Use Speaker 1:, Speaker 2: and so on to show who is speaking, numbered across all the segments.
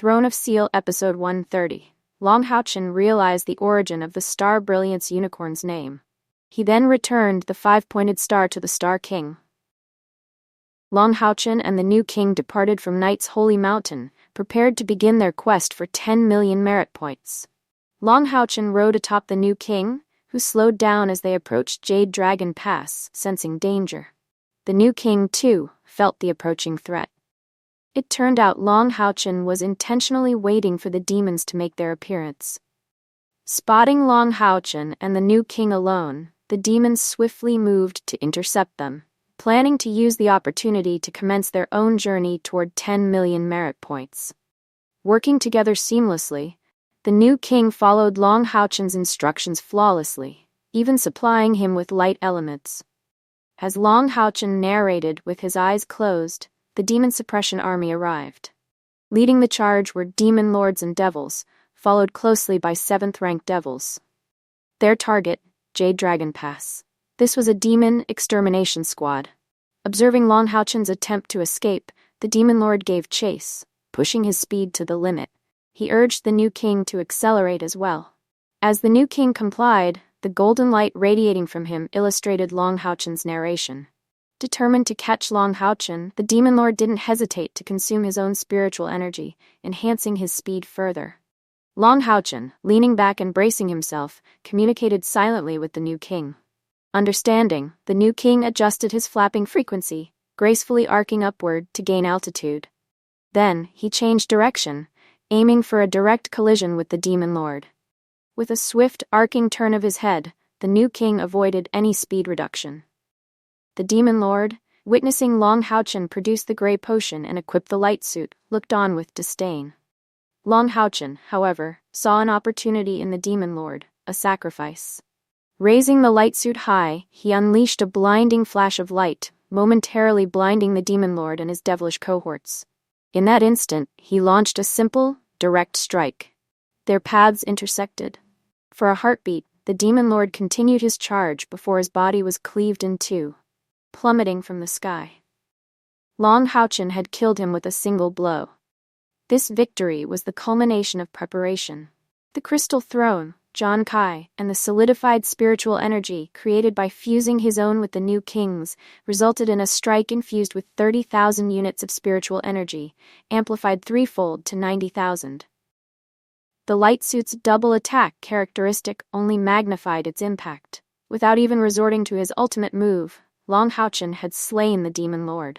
Speaker 1: Throne of Seal, Episode 130. Long Haochen realized the origin of the Star Brilliance unicorn's name. He then returned the 5-pointed star to the Star King. Long Haochen and the new king departed from Night's Holy Mountain, prepared to begin their quest for 10 million merit points. Long Haochen rode atop the new king, who slowed down as they approached Jade Dragon Pass, sensing danger. The new king, too, felt the approaching threat. It turned out Long Haochen was intentionally waiting for the demons to make their appearance. Spotting Long Haochen and the new king alone, the demons swiftly moved to intercept them, planning to use the opportunity to commence their own journey toward 10 million merit points. Working together seamlessly, the new king followed Long Haochen's instructions flawlessly, even supplying him with light elements. As Long Haochen narrated with his eyes closed, the demon suppression army arrived. Leading the charge were demon lords and devils, followed closely by 7th-ranked devils. Their target, Jade Dragon Pass. This was a demon extermination squad. Observing Long Haochen's attempt to escape, the demon lord gave chase, pushing his speed to the limit. He urged the new king to accelerate as well. As the new king complied, the golden light radiating from him illustrated Long Haochen's narration. Determined to catch Long Haochen, the demon lord didn't hesitate to consume his own spiritual energy, enhancing his speed further. Long Haochen, leaning back and bracing himself, communicated silently with the new king. Understanding, the new king adjusted his flapping frequency, gracefully arcing upward to gain altitude. Then, he changed direction, aiming for a direct collision with the demon lord. With a swift, arcing turn of his head, the new king avoided any speed reduction. The demon lord, witnessing Long Haochen produce the gray potion and equip the light suit, looked on with disdain. Long Haochen, however, saw an opportunity in the demon lord, a sacrifice. Raising the light suit high, he unleashed a blinding flash of light, momentarily blinding the demon lord and his devilish cohorts. In that instant, he launched a simple, direct strike. Their paths intersected. For a heartbeat, the demon lord continued his charge before his body was cleaved in two, plummeting from the sky. Long Haochen had killed him with a single blow. This victory was the culmination of preparation. The crystal throne, Zhang Kai, and the solidified spiritual energy created by fusing his own with the new king's resulted in a strike infused with 30,000 units of spiritual energy, amplified threefold to 90,000. The light suit's double attack characteristic only magnified its impact. Without even resorting to his ultimate move, Long Haochen had slain the demon lord.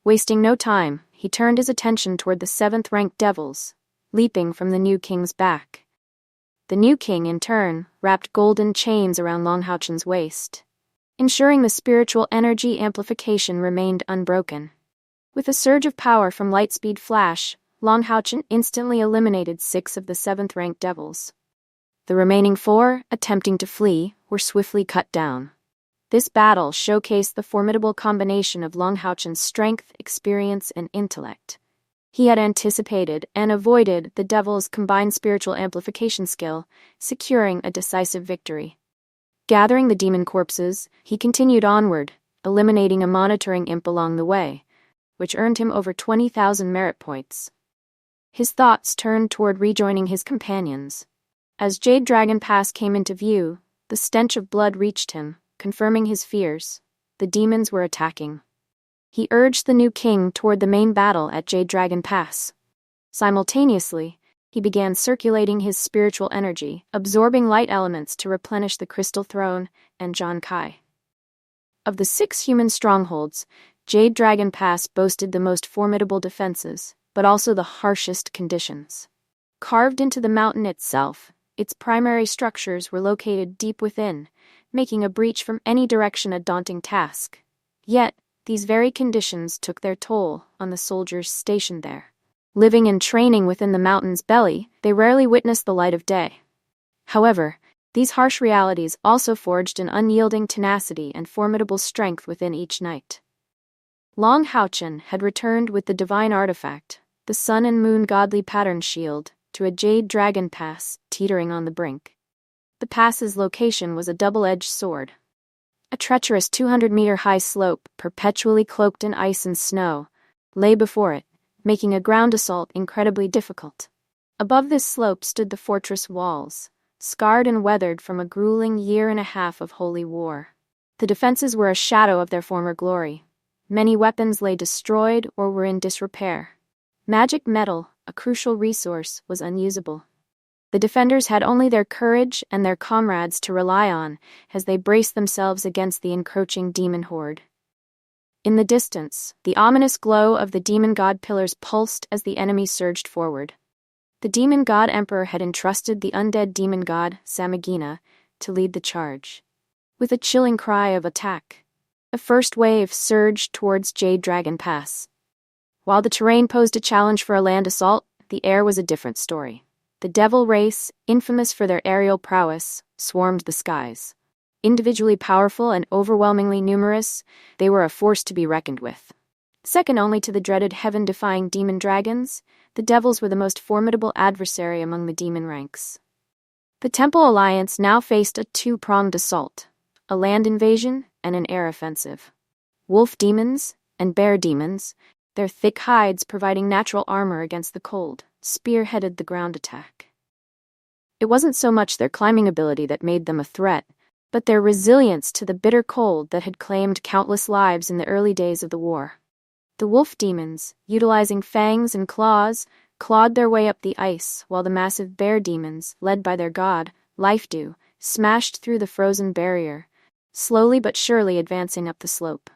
Speaker 1: Wasting no time, he turned his attention toward the 7th-ranked devils, leaping from the new king's back. The new king, in turn, wrapped golden chains around Long Haochen's waist, ensuring the spiritual energy amplification remained unbroken. With a surge of power from Lightspeed Flash, Long Haochen instantly eliminated 6 of the 7th-ranked devils. The remaining 4, attempting to flee, were swiftly cut down. This battle showcased the formidable combination of Long Haochen's strength, experience, and intellect. He had anticipated and avoided the devil's combined spiritual amplification skill, securing a decisive victory. Gathering the demon corpses, he continued onward, eliminating a monitoring imp along the way, which earned him over 20,000 merit points. His thoughts turned toward rejoining his companions. As Jade Dragon Pass came into view, the stench of blood reached him, confirming his fears. The demons were attacking. He urged the new king toward the main battle at Jade Dragon Pass. Simultaneously, he began circulating his spiritual energy, absorbing light elements to replenish the Crystal Throne and Zhang Kai. Of the 6 human strongholds, Jade Dragon Pass boasted the most formidable defenses, but also the harshest conditions. Carved into the mountain itself, its primary structures were located deep within, making a breach from any direction a daunting task. Yet, these very conditions took their toll on the soldiers stationed there. Living and training within the mountain's belly, they rarely witnessed the light of day. However, these harsh realities also forged an unyielding tenacity and formidable strength within each knight. Long Haochen had returned with the divine artifact, the Sun and Moon Godly Pattern Shield, to a Jade Dragon Pass teetering on the brink. The pass's location was a double-edged sword. A treacherous 200-meter-high slope, perpetually cloaked in ice and snow, lay before it, making a ground assault incredibly difficult. Above this slope stood the fortress walls, scarred and weathered from a grueling year and a half of holy war. The defenses were a shadow of their former glory. Many weapons lay destroyed or were in disrepair. Magic metal, a crucial resource, was unusable. The defenders had only their courage and their comrades to rely on as they braced themselves against the encroaching demon horde. In the distance, the ominous glow of the demon god pillars pulsed as the enemy surged forward. The demon god emperor had entrusted the undead demon god, Samagina, to lead the charge. With a chilling cry of attack, the first wave surged towards Jade Dragon Pass. While the terrain posed a challenge for a land assault, the air was a different story. The devil race, infamous for their aerial prowess, swarmed the skies. Individually powerful and overwhelmingly numerous, they were a force to be reckoned with. Second only to the dreaded heaven-defying demon dragons, the devils were the most formidable adversary among the demon ranks. The Temple Alliance now faced a two-pronged assault, a land invasion and an air offensive. Wolf demons and bear demons, their thick hides providing natural armor against the cold, spearheaded the ground attack. It wasn't so much their climbing ability that made them a threat, but their resilience to the bitter cold that had claimed countless lives in the early days of the war. The wolf demons, utilizing fangs and claws, clawed their way up the ice, while the massive bear demons, led by their god, Life Dew, smashed through the frozen barrier, slowly but surely advancing up the slope.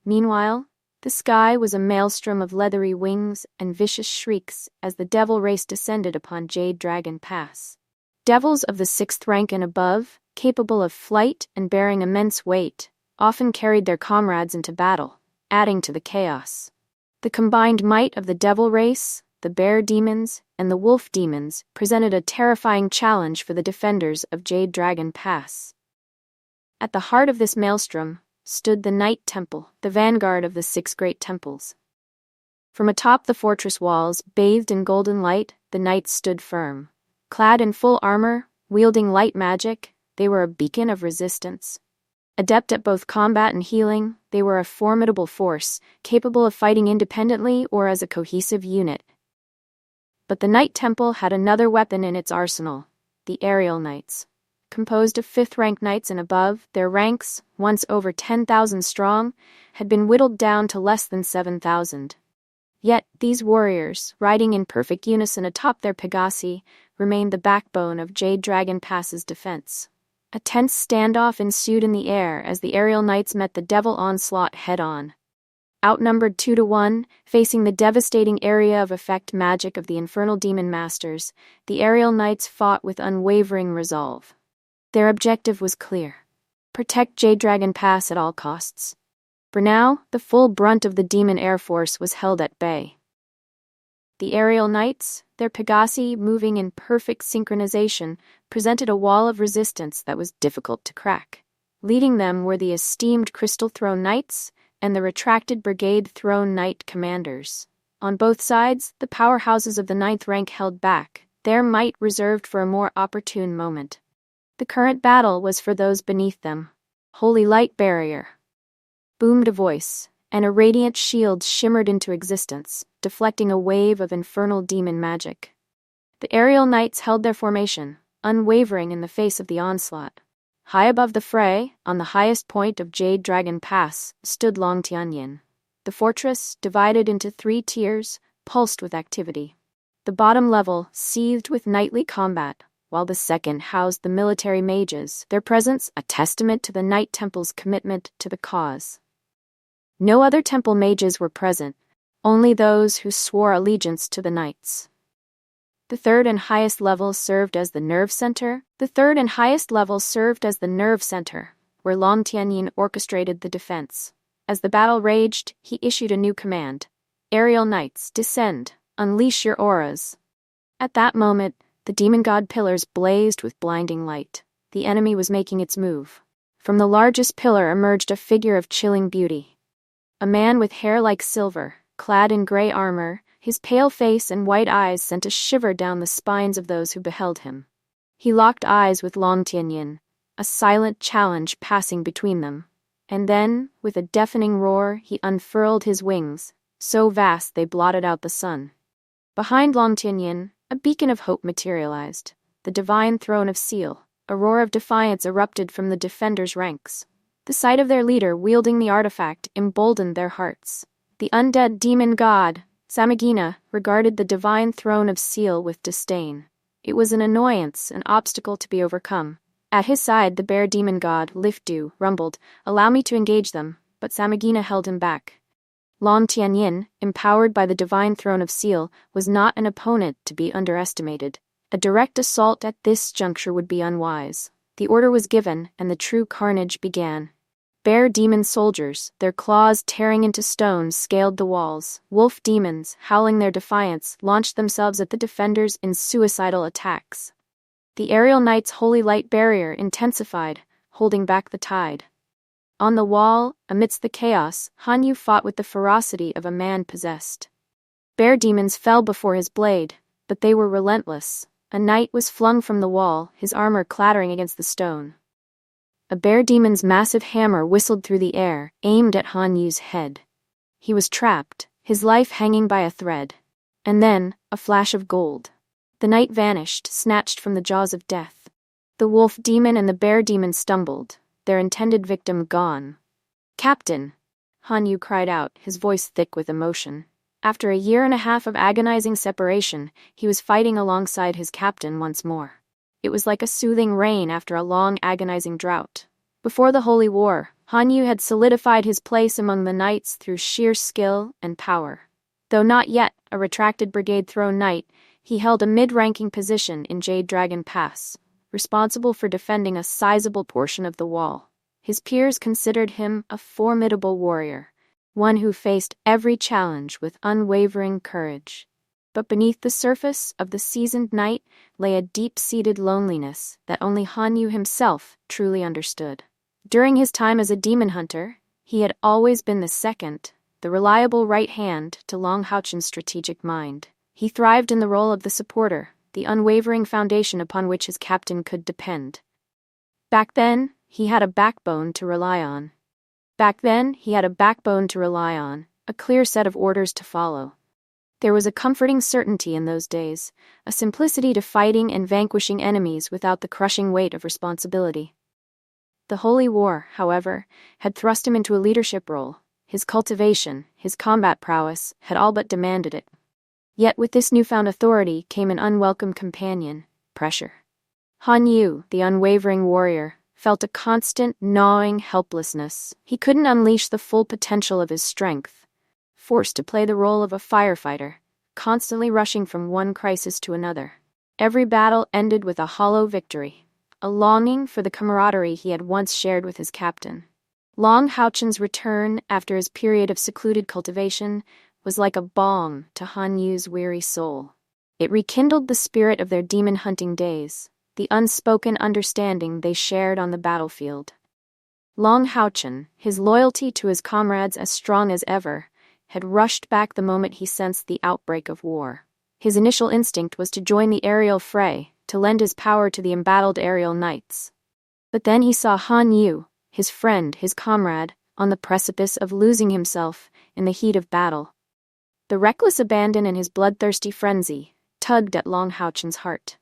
Speaker 1: Meanwhile, the sky was a maelstrom of leathery wings and vicious shrieks as the devil race descended upon Jade Dragon Pass. Devils of the 6th rank and above, capable of flight and bearing immense weight, often carried their comrades into battle, adding to the chaos. The combined might of the devil race, the bear demons, and the wolf demons presented a terrifying challenge for the defenders of Jade Dragon Pass. At the heart of this maelstrom stood the Night Temple, the vanguard of the 6 great temples. From atop the fortress walls, bathed in golden light, the knights stood firm. Clad in full armor, wielding light magic, they were a beacon of resistance. Adept at both combat and healing, they were a formidable force, capable of fighting independently or as a cohesive unit. But the Night Temple had another weapon in its arsenal, the Aerial Knights. Composed of 5th-rank knights and above, their ranks, once over 10,000 strong, had been whittled down to less than 7,000. Yet these warriors, riding in perfect unison atop their Pegasi, remained the backbone of Jade Dragon Pass's defense. A tense standoff ensued in the air as the aerial knights met the devil onslaught head-on. Outnumbered 2-1, facing the devastating area of effect magic of the infernal demon masters, the aerial knights fought with unwavering resolve. Their objective was clear: protect Jade Dragon Pass at all costs. For now, the full brunt of the demon air force was held at bay. The aerial knights, their Pegasi moving in perfect synchronization, presented a wall of resistance that was difficult to crack. Leading them were the esteemed Crystal Throne Knights and the retracted Brigade Throne Knight commanders. On both sides, the powerhouses of the 9th rank held back, their might reserved for a more opportune moment. The current battle was for those beneath them. Holy Light Barrier, boomed a voice, and a radiant shield shimmered into existence, deflecting a wave of infernal demon magic. The aerial knights held their formation, unwavering in the face of the onslaught. High above the fray, on the highest point of Jade Dragon Pass, stood Long Haochen. The fortress, divided into 3 tiers, pulsed with activity. The bottom level seethed with nightly combat, while the second housed the military mages, their presence a testament to the Night Temple's commitment to the cause. No other temple mages were present, only those who swore allegiance to the knights. The third and highest level served as the nerve center, where Long Haochen orchestrated the defense. As the battle raged, he issued a new command: Aerial Knights, descend, unleash your auras. At that moment, the demon god pillars blazed with blinding light. The enemy was making its move. From the largest pillar emerged a figure of chilling beauty. A man with hair like silver, clad in gray armor, his pale face and white eyes sent a shiver down the spines of those who beheld him. He locked eyes with Long Haochen, a silent challenge passing between them. And then, with a deafening roar, he unfurled his wings, so vast they blotted out the sun. Behind Long Tianyin, a beacon of hope materialized. The divine throne of Seal. A roar of defiance erupted from the defenders' ranks. The sight of their leader wielding the artifact emboldened their hearts. The undead demon god, Samagina, regarded the divine throne of Seal with disdain. It was an annoyance, an obstacle to be overcome. At his side, the bear demon god, Liftu, rumbled, "Allow me to engage them," but Samagina held him back. Long Tianyin, empowered by the divine throne of Seal, was not an opponent to be underestimated. A direct assault at this juncture would be unwise. The order was given, and the true carnage began. Bear demon soldiers, their claws tearing into stone, scaled the walls. Wolf demons, howling their defiance, launched themselves at the defenders in suicidal attacks. The aerial knight's holy light barrier intensified, holding back the tide. On the wall, amidst the chaos, Han Yu fought with the ferocity of a man possessed. Bear demons fell before his blade, but they were relentless. A knight was flung from the wall, his armor clattering against the stone. A bear demon's massive hammer whistled through the air, aimed at Han Yu's head. He was trapped, his life hanging by a thread. And then, a flash of gold. The knight vanished, snatched from the jaws of death. The wolf demon and the bear demon stumbled, their intended victim gone. "Captain!" Han Yu cried out, his voice thick with emotion. After a year and a half of agonizing separation, he was fighting alongside his captain once more. It was like a soothing rain after a long agonizing drought. Before the Holy War, Han Yu had solidified his place among the knights through sheer skill and power. Though not yet a retracted brigade throne knight, he held a mid-ranking position in Jade Dragon Pass, responsible for defending a sizable portion of the wall. His peers considered him a formidable warrior, one who faced every challenge with unwavering courage. But beneath the surface of the seasoned knight lay a deep-seated loneliness that only Han Yu himself truly understood. During his time as a demon hunter, he had always been the second, the reliable right hand to Long Haochen's strategic mind. He thrived in the role of the supporter, the unwavering foundation upon which his captain could depend. Back then, he had a backbone to rely on. A clear set of orders to follow. There was a comforting certainty in those days, a simplicity to fighting and vanquishing enemies without the crushing weight of responsibility. The Holy War, however, had thrust him into a leadership role. His cultivation, his combat prowess, had all but demanded it. Yet with this newfound authority came an unwelcome companion, pressure. Han Yu, the unwavering warrior, felt a constant, gnawing helplessness. He couldn't unleash the full potential of his strength, forced to play the role of a firefighter, constantly rushing from one crisis to another. Every battle ended with a hollow victory, a longing for the camaraderie he had once shared with his captain. Long Haochen's return after his period of secluded cultivation was like a balm to Han Yu's weary soul. It rekindled the spirit of their demon-hunting days, the unspoken understanding they shared on the battlefield. Long Haochen, his loyalty to his comrades as strong as ever, had rushed back the moment he sensed the outbreak of war. His initial instinct was to join the aerial fray, to lend his power to the embattled aerial knights. But then he saw Han Yu, his friend, his comrade, on the precipice of losing himself in the heat of battle. The reckless abandon and his bloodthirsty frenzy tugged at Long Haochen's heart.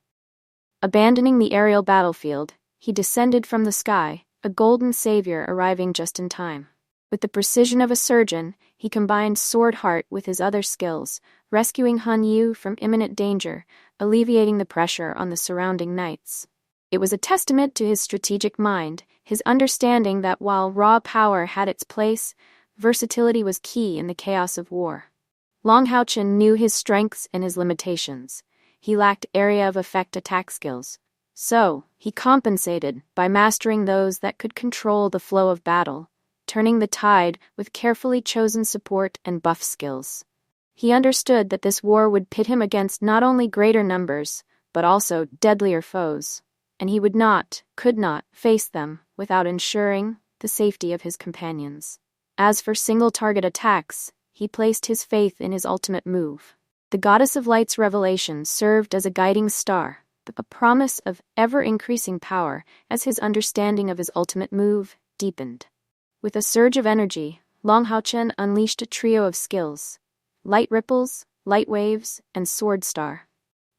Speaker 1: Abandoning the aerial battlefield, he descended from the sky, a golden savior arriving just in time. With the precision of a surgeon, he combined sword heart with his other skills, rescuing Han Yu from imminent danger, alleviating the pressure on the surrounding knights. It was a testament to his strategic mind, his understanding that while raw power had its place, versatility was key in the chaos of war. Long Haochen knew his strengths and his limitations. He lacked area of effect attack skills. So, he compensated by mastering those that could control the flow of battle, turning the tide with carefully chosen support and buff skills. He understood that this war would pit him against not only greater numbers, but also deadlier foes, and he could not face them without ensuring the safety of his companions. As for single-target attacks, he placed his faith in his ultimate move. The Goddess of Light's revelation served as a guiding star, a promise of ever-increasing power as his understanding of his ultimate move deepened. With a surge of energy, Long Haochen unleashed a trio of skills. light ripples, light waves, and sword star.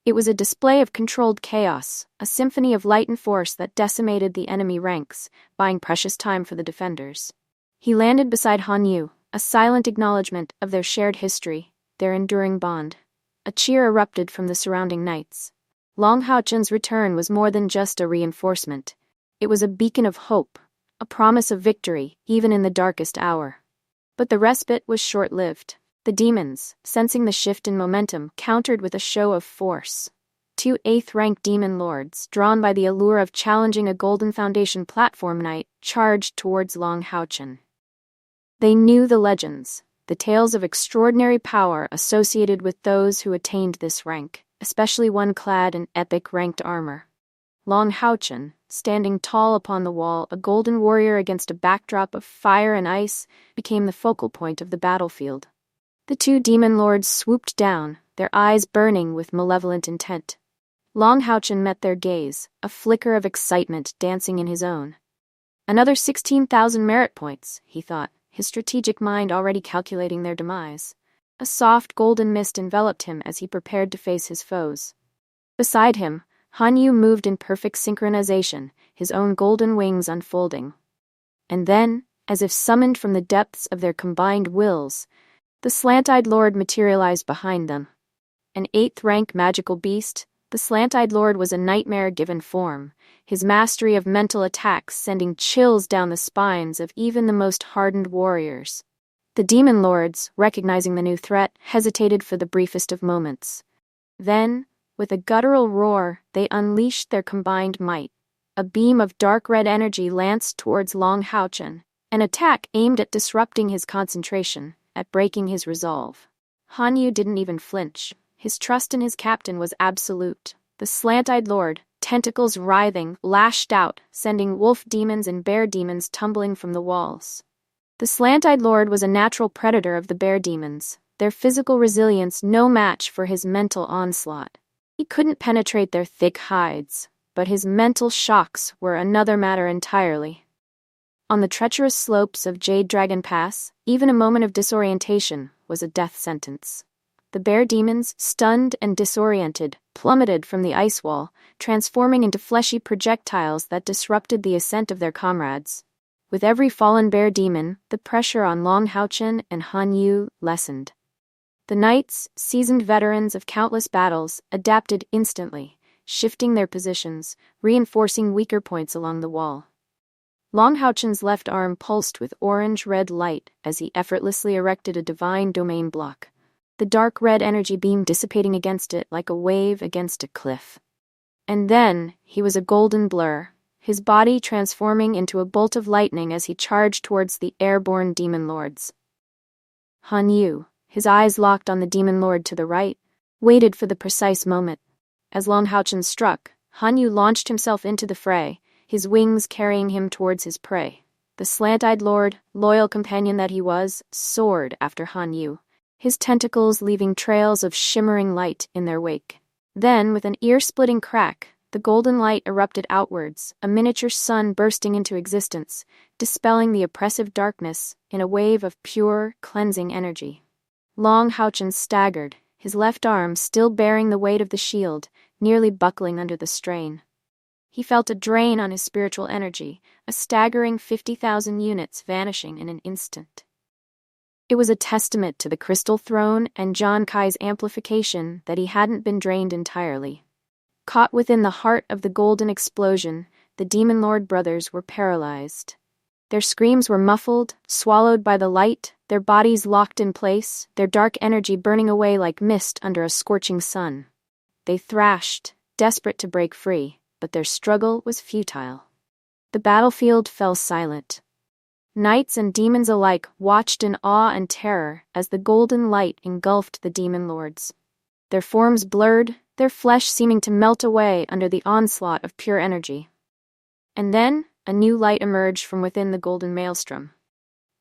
Speaker 1: It was a display of controlled chaos, a symphony of light and force that decimated the enemy ranks, buying precious time for the defenders. He landed beside Han Yu, a silent acknowledgement of their shared history, their enduring bond. A cheer erupted from the surrounding knights. Long Haochen's return was more than just a reinforcement. It was a beacon of hope, a promise of victory, even in the darkest hour. But the respite was short-lived. The demons, sensing the shift in momentum, countered with a show of force. 2 8th-rank demon lords, drawn by the allure of challenging a Golden Foundation platform knight, charged towards Long Haochen. They knew the legends, the tales of extraordinary power associated with those who attained this rank, especially one clad in epic ranked armor. Long Haochen, standing tall upon the wall, a golden warrior against a backdrop of fire and ice, became the focal point of the battlefield. The 2 demon lords swooped down, their eyes burning with malevolent intent. Long Haochen met their gaze, a flicker of excitement dancing in his own. Another 16,000 merit points, he thought, his strategic mind already calculating their demise. A soft golden mist enveloped him as he prepared to face his foes. Beside him, Han Yu moved in perfect synchronization, his own golden wings unfolding. And then, as if summoned from the depths of their combined wills, the slant-eyed lord materialized behind them. An 8th-rank magical beast, the slant-eyed lord was a nightmare given form, his mastery of mental attacks sending chills down the spines of even the most hardened warriors. The demon lords, recognizing the new threat, hesitated for the briefest of moments. Then, with a guttural roar, they unleashed their combined might. A beam of dark red energy lanced towards Long Haochen, an attack aimed at disrupting his concentration, at breaking his resolve. Han Yu didn't even flinch. His trust in his captain was absolute. The slant-eyed lord, tentacles writhing, lashed out, sending wolf demons and bear demons tumbling from the walls. The slant-eyed lord was a natural predator of the bear demons, their physical resilience no match for his mental onslaught. He couldn't penetrate their thick hides, but his mental shocks were another matter entirely. On the treacherous slopes of Jade Dragon Pass, even a moment of disorientation was a death sentence. The bear demons, stunned and disoriented, plummeted from the ice wall, transforming into fleshy projectiles that disrupted the ascent of their comrades. With every fallen bear demon, the pressure on Long Haochen and Han Yu lessened. The knights, seasoned veterans of countless battles, adapted instantly, shifting their positions, reinforcing weaker points along the wall. Long Haochen's left arm pulsed with orange-red light as he effortlessly erected a divine domain block, the dark red energy beam dissipating against it like a wave against a cliff. And then, he was a golden blur, his body transforming into a bolt of lightning as he charged towards the airborne demon lords. Han Yu, his eyes locked on the demon lord to the right, waited for the precise moment. As Long Haochen struck, Han Yu launched himself into the fray, his wings carrying him towards his prey. The slant-eyed lord, loyal companion that he was, soared after Han Yu, his tentacles leaving trails of shimmering light in their wake. Then, with an ear-splitting crack, the golden light erupted outwards, a miniature sun bursting into existence, dispelling the oppressive darkness in a wave of pure, cleansing energy. Long Haochen staggered, his left arm still bearing the weight of the shield, nearly buckling under the strain. He felt a drain on his spiritual energy, a staggering 50,000 units vanishing in an instant. It was a testament to the Crystal Throne and John Kai's amplification that he hadn't been drained entirely. Caught within the heart of the golden explosion, the Demon Lord brothers were paralyzed. Their screams were muffled, swallowed by the light, their bodies locked in place, their dark energy burning away like mist under a scorching sun. They thrashed, desperate to break free, but their struggle was futile. The battlefield fell silent. Knights and demons alike watched in awe and terror as the golden light engulfed the demon lords. Their forms blurred, their flesh seeming to melt away under the onslaught of pure energy. And then, a new light emerged from within the golden maelstrom.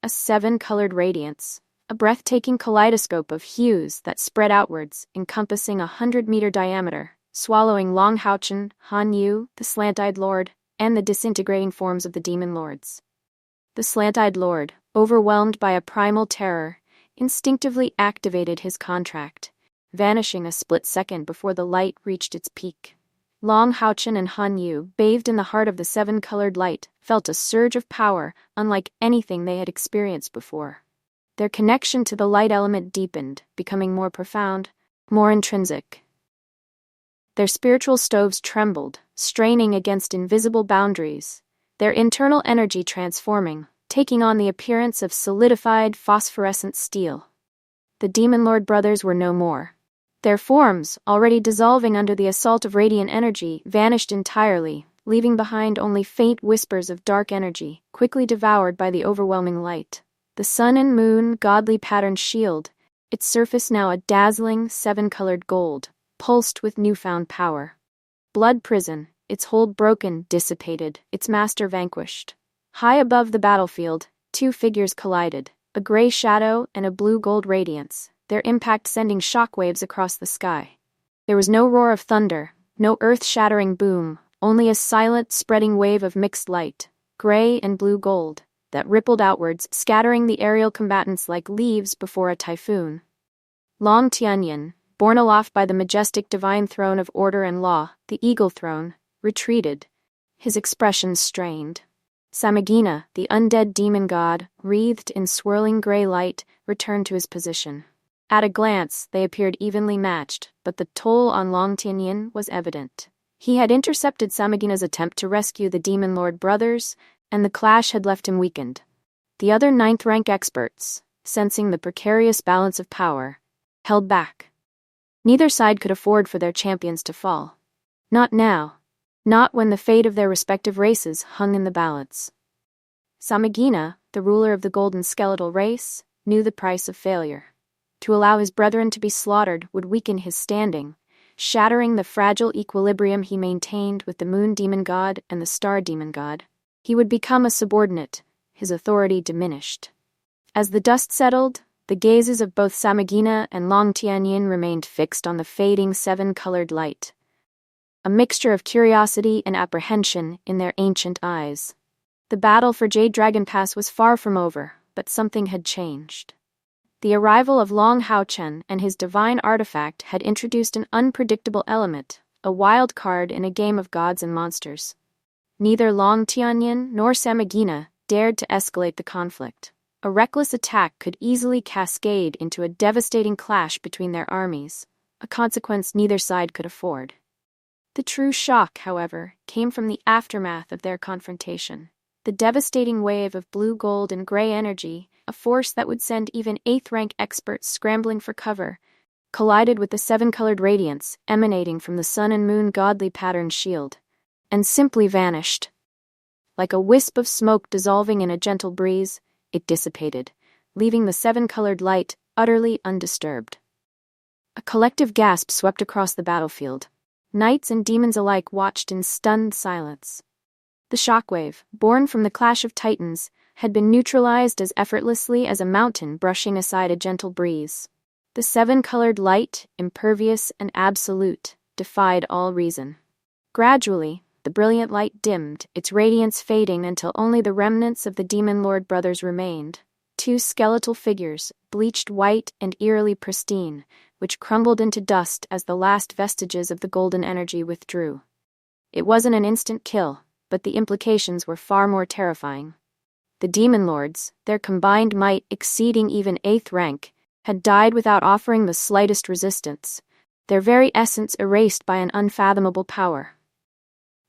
Speaker 1: A 7-colored radiance, a breathtaking kaleidoscope of hues that spread outwards, encompassing 100-meter diameter, swallowing Long Haochen, Han Yu, the slant-eyed lord, and the disintegrating forms of the demon lords. The slant-eyed lord, overwhelmed by a primal terror, instinctively activated his contract, vanishing a split second before the light reached its peak. Long Haochen and Han Yu, bathed in the heart of the seven-colored light, felt a surge of power unlike anything they had experienced before. Their connection to the light element deepened, becoming more profound, more intrinsic. Their spiritual stoves trembled, straining against invisible boundaries, their internal energy transforming, taking on the appearance of solidified phosphorescent steel. The Demon Lord brothers were no more. Their forms, already dissolving under the assault of radiant energy, vanished entirely, leaving behind only faint whispers of dark energy, quickly devoured by the overwhelming light. The sun and moon godly patterned shield, its surface now a dazzling, seven-colored gold, pulsed with newfound power. Blood prison, its hold broken, dissipated, its master vanquished. High above the battlefield, two figures collided, a gray shadow and a blue-gold radiance, their impact sending shockwaves across the sky. There was no roar of thunder, no earth-shattering boom, only a silent, spreading wave of mixed light, gray and blue-gold, that rippled outwards, scattering the aerial combatants like leaves before a typhoon. Long Tianyin, borne aloft by the majestic divine throne of order and law, the eagle throne, retreated, his expression strained. Samagina, the undead demon god, wreathed in swirling gray light, returned to his position. At a glance, they appeared evenly matched, but the toll on Long Tianyin was evident. He had intercepted Samagina's attempt to rescue the Demon Lord brothers, and the clash had left him weakened. The other ninth-rank experts, sensing the precarious balance of power, held back. Neither side could afford for their champions to fall. Not now. Not when the fate of their respective races hung in the balance. Samagina, the ruler of the golden skeletal race, knew the price of failure. To allow his brethren to be slaughtered would weaken his standing, shattering the fragile equilibrium he maintained with the moon demon god and the star demon god. He would become a subordinate, his authority diminished. As the dust settled, the gazes of both Samagina and Long Tianyin remained fixed on the fading seven-colored light, a mixture of curiosity and apprehension in their ancient eyes. The battle for Jade Dragon Pass was far from over, but something had changed. The arrival of Long Haochen and his divine artifact had introduced an unpredictable element, a wild card in a game of gods and monsters. Neither Long Tianyin nor Samagina dared to escalate the conflict. A reckless attack could easily cascade into a devastating clash between their armies, a consequence neither side could afford. The true shock, however, came from the aftermath of their confrontation. The devastating wave of blue, gold, and gray energy, a force that would send even 8th-rank experts scrambling for cover, collided with the seven-colored radiance emanating from the sun and moon godly patterned shield, and simply vanished. Like a wisp of smoke dissolving in a gentle breeze, it dissipated, leaving the seven-colored light utterly undisturbed. A collective gasp swept across the battlefield. Knights and demons alike watched in stunned silence. The shockwave, born from the clash of titans, had been neutralized as effortlessly as a mountain brushing aside a gentle breeze. The seven-colored light, impervious and absolute, defied all reason. Gradually, the brilliant light dimmed, its radiance fading until only the remnants of the Demon Lord brothers remained. Two skeletal figures, bleached white and eerily pristine, which crumbled into dust as the last vestiges of the golden energy withdrew. It wasn't an instant kill, but the implications were far more terrifying. The Demon Lords, their combined might exceeding even 8th rank, had died without offering the slightest resistance, their very essence erased by an unfathomable power.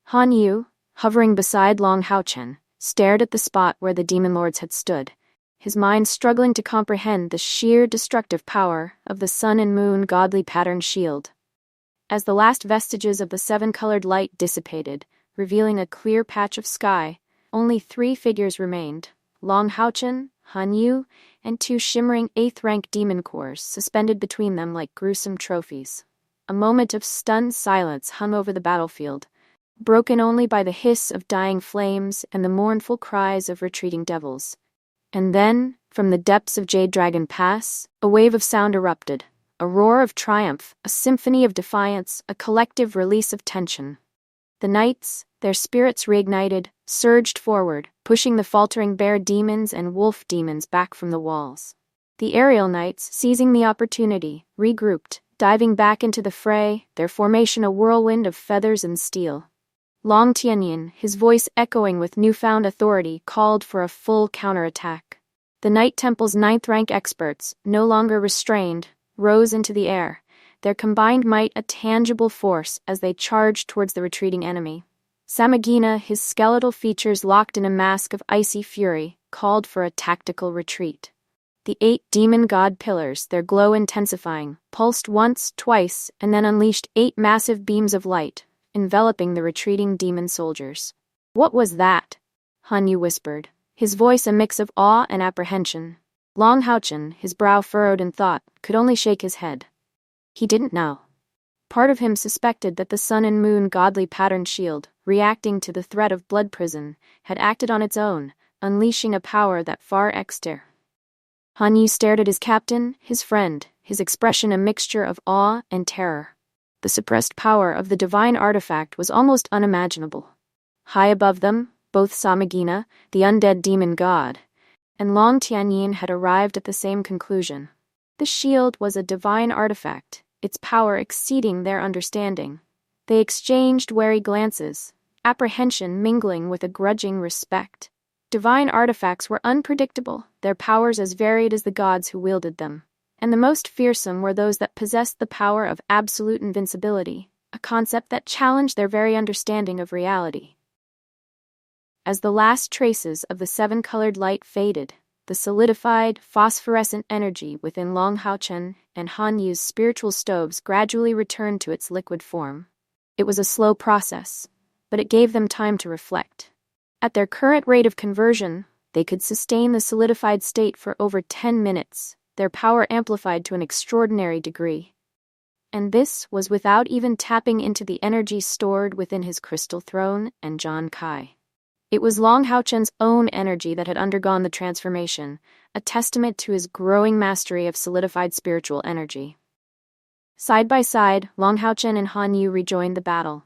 Speaker 1: Han Yu, hovering beside Long Haochen, stared at the spot where the Demon Lords had stood, his mind struggling to comprehend the sheer destructive power of the sun and moon godly patterned shield. As the last vestiges of the seven-colored light dissipated, revealing a clear patch of sky, only 3 figures remained: Long Haochen, Han Yu, and 2 shimmering 8th-rank demon cores suspended between them like gruesome trophies. A moment of stunned silence hung over the battlefield, broken only by the hiss of dying flames and the mournful cries of retreating devils. And then, from the depths of Jade Dragon Pass, a wave of sound erupted, a roar of triumph, a symphony of defiance, a collective release of tension. The knights, their spirits reignited, surged forward, pushing the faltering bear demons and wolf demons back from the walls. The aerial knights, seizing the opportunity, regrouped, diving back into the fray, their formation a whirlwind of feathers and steel. Long Tianyin, his voice echoing with newfound authority, called for a full counterattack. The Knight Temple's 9th-rank experts, no longer restrained, rose into the air, their combined might a tangible force as they charged towards the retreating enemy. Samagina, his skeletal features locked in a mask of icy fury, called for a tactical retreat. The 8 demon god pillars, their glow intensifying, pulsed once, twice, and then unleashed 8 massive beams of light, enveloping the retreating demon soldiers. "What was that?" Han Yu whispered, his voice a mix of awe and apprehension. Long Haochen, his brow furrowed in thought, could only shake his head. He didn't know. Part of him suspected that the sun and moon godly patterned shield, reacting to the threat of blood prison, had acted on its own, unleashing a power that far exceeded. Han Yu stared at his captain, his friend, his expression a mixture of awe and terror. The suppressed power of the divine artifact was almost unimaginable. High above them, both Samagina, the undead demon god, and Long Tianyin had arrived at the same conclusion. The shield was a divine artifact, its power exceeding their understanding. They exchanged wary glances, apprehension mingling with a grudging respect. Divine artifacts were unpredictable, their powers as varied as the gods who wielded them, and the most fearsome were those that possessed the power of absolute invincibility, a concept that challenged their very understanding of reality. As the last traces of the 7-colored light faded, the solidified, phosphorescent energy within Long Haochen and Han Yu's spiritual stoves gradually returned to its liquid form. It was a slow process, but it gave them time to reflect. At their current rate of conversion, they could sustain the solidified state for over 10 minutes, their power amplified to an extraordinary degree. And this was without even tapping into the energy stored within his crystal throne and John Kai. It was Long Haochen's own energy that had undergone the transformation, a testament to his growing mastery of solidified spiritual energy. Side by side, Long Haochen and Han Yu rejoined the battle.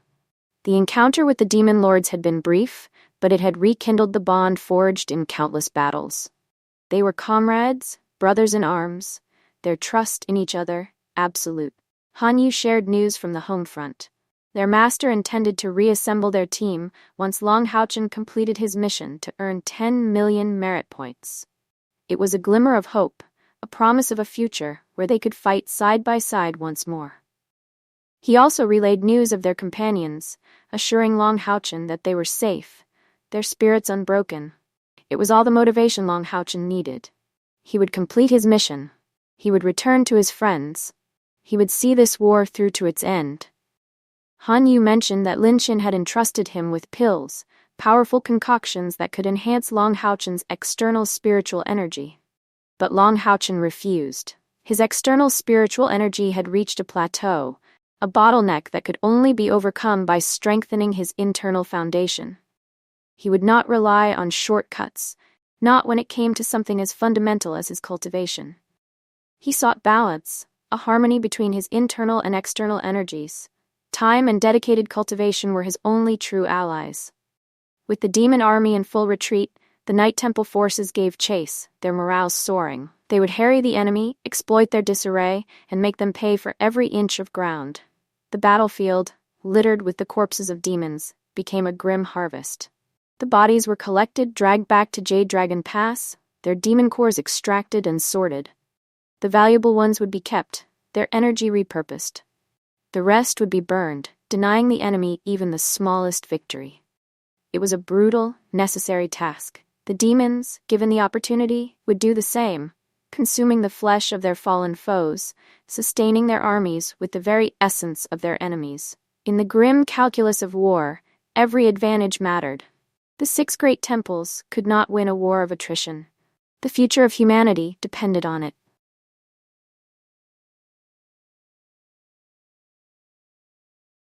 Speaker 1: The encounter with the demon lords had been brief, but it had rekindled the bond forged in countless battles. They were comrades, brothers in arms, their trust in each other, absolute. Han Yu shared news from the home front. Their master intended to reassemble their team once Long Haochen completed his mission to earn 10 million merit points. It was a glimmer of hope, a promise of a future where they could fight side by side once more. He also relayed news of their companions, assuring Long Haochen that they were safe, their spirits unbroken. It was all the motivation Long Haochen needed. He would complete his mission. He would return to his friends. He would see this war through to its end. Han Yu mentioned that Lin Xin had entrusted him with pills, powerful concoctions that could enhance Long Haochen's external spiritual energy. But Long Haochen refused. His external spiritual energy had reached a plateau, a bottleneck that could only be overcome by strengthening his internal foundation. He would not rely on shortcuts, not when it came to something as fundamental as his cultivation. He sought balance, a harmony between his internal and external energies. Time and dedicated cultivation were his only true allies. With the demon army in full retreat, the Night Temple forces gave chase, their morale soaring. They would harry the enemy, exploit their disarray, and make them pay for every inch of ground. The battlefield, littered with the corpses of demons, became a grim harvest. The bodies were collected, dragged back to Jade Dragon Pass, their demon cores extracted and sorted. The valuable ones would be kept, their energy repurposed. The rest would be burned, denying the enemy even the smallest victory. It was a brutal, necessary task. The demons, given the opportunity, would do the same, consuming the flesh of their fallen foes, sustaining their armies with the very essence of their enemies. In the grim calculus of war, every advantage mattered. The 6 great temples could not win a war of attrition. The future of humanity depended on it.